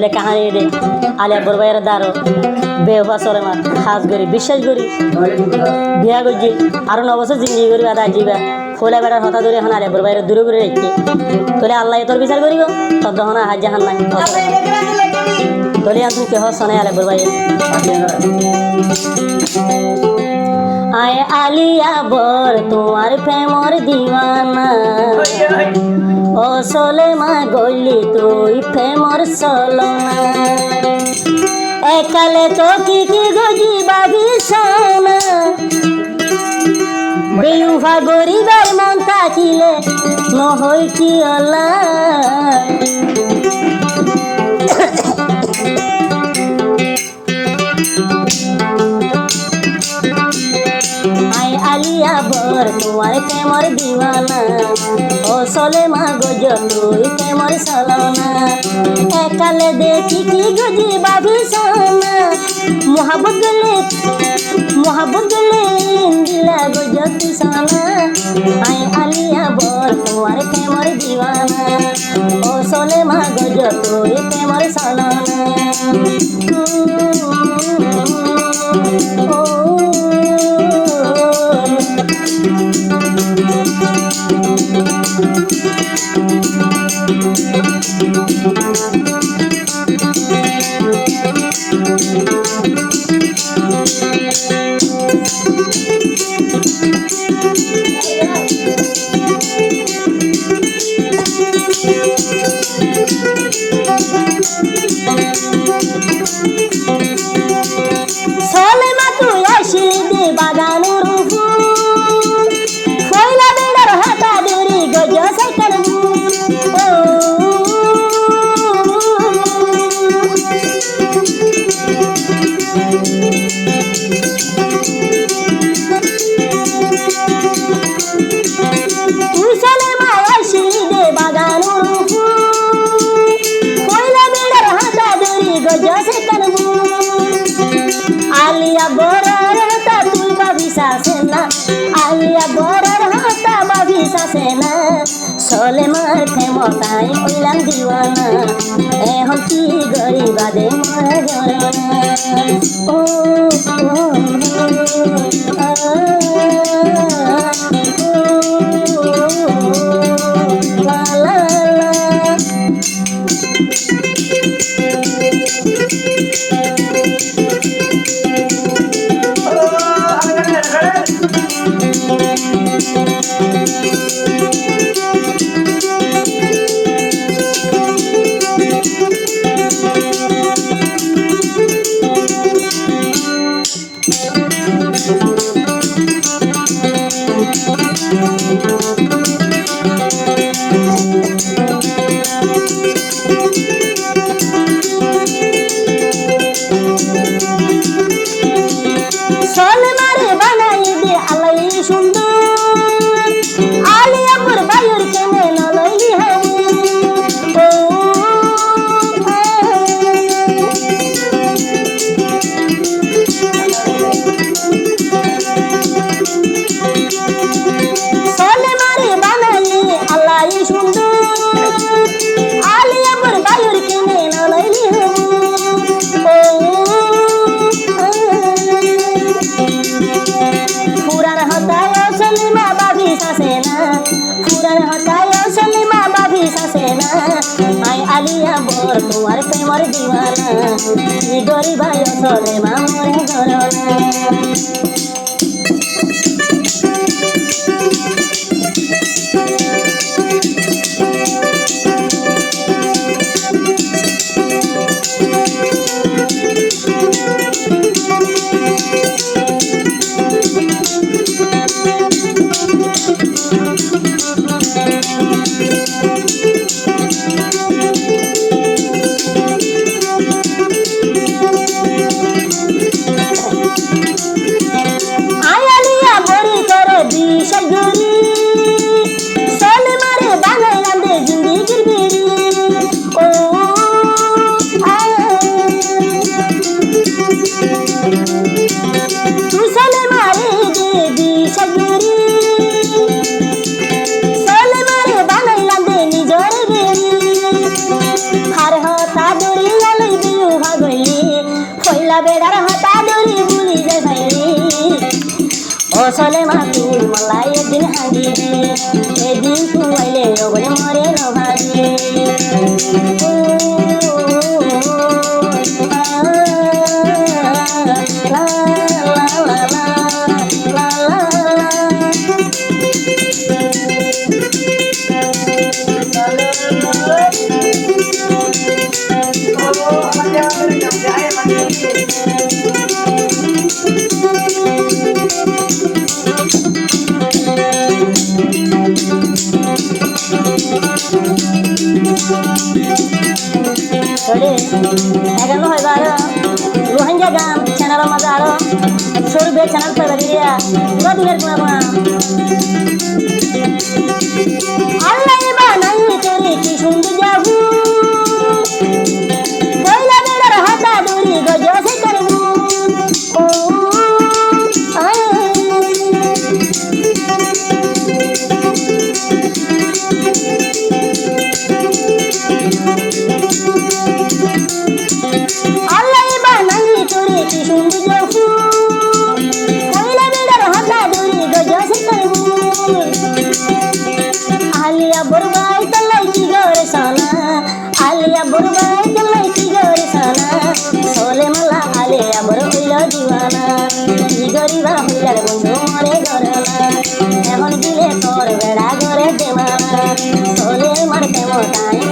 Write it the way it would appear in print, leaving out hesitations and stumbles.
তোলে কাহানি দে আলিয়া বরবাইয়ের দারো বেহা সরে মা খাস করি বিশ্বাস করি বিয়া করছি আরো 9 বছর জিন্দগি করি আদা জিবা ফলে বেড়ার হতা ধরে এখন আলিয়া বরবাইয়ের দূরে করে রেখে তোলে আল্লাহ তোর বিচার করিব তোর দহনা হাজ জাহান নাই তোলে তুমি কেহ শোনে আলিয়া বরবাইয়ের আয় আলিয়া বর তোমার প্রেমর দিওয়ানা ও সোলে মা গলি তুই প্রেমর সলনা একালে তো কি গজি বাবি সোনা বেউফা গরিবার মন থাকিলে নহই কি অলা আলিয়া বর তোমার প্রেমর দিওয়ানা ও সোলে মা গজ তুই প্রেমর সলনা একালে দেখি কি গজি বাবি সোনা মোহাব্বত গলে ইন্দিলা গজ তুই সোনা আয় আলিয়া বর তোমার প্রেমর দিওয়ানা ও সোলে মা গজ তুই প্রেমর সলনা আলিয়া বরার হাতা তুই বাবি শাসেনা আলিয়া বরার হাতা বাবি শাসেনা সোলে মার ক্ষমতায় হইলাম দিওয়ানা এখন কি গরিবাদে মরা জরানা ও আলিয়া বর তোমার প্রেমর দিওয়ানা গরিব সোলে মা মরে গরনা ওসলে মা তুই মলাই একদিন হাঁদিবি এদিন তুই আইলে ওবনে মরে নভাবি এগানো হয় বারো রোহিঙ্গা গান চ্যানেল মাঝে আরো সরবে চ্যানেল পেয়ে দিয়া পুরা দিনের কোনা কোনা আল্লাহ বানাই তোরে কি সুন্দর যাবু কইলা বেড়ার হাতা দড়ি গজসে করবু ও আলিয়া বরবাই তলাই কি গরে সানা আলিয়া বরবাই তলাই কি গরে সানা সোলে মালা আলিয়া বর হইল দিওয়ানা কি গরিবা হইলার বন্ধু মরে গরনা এখন দিলে তোর বেড়া করে দেওয়ানা সোলে মার কেমন টাইম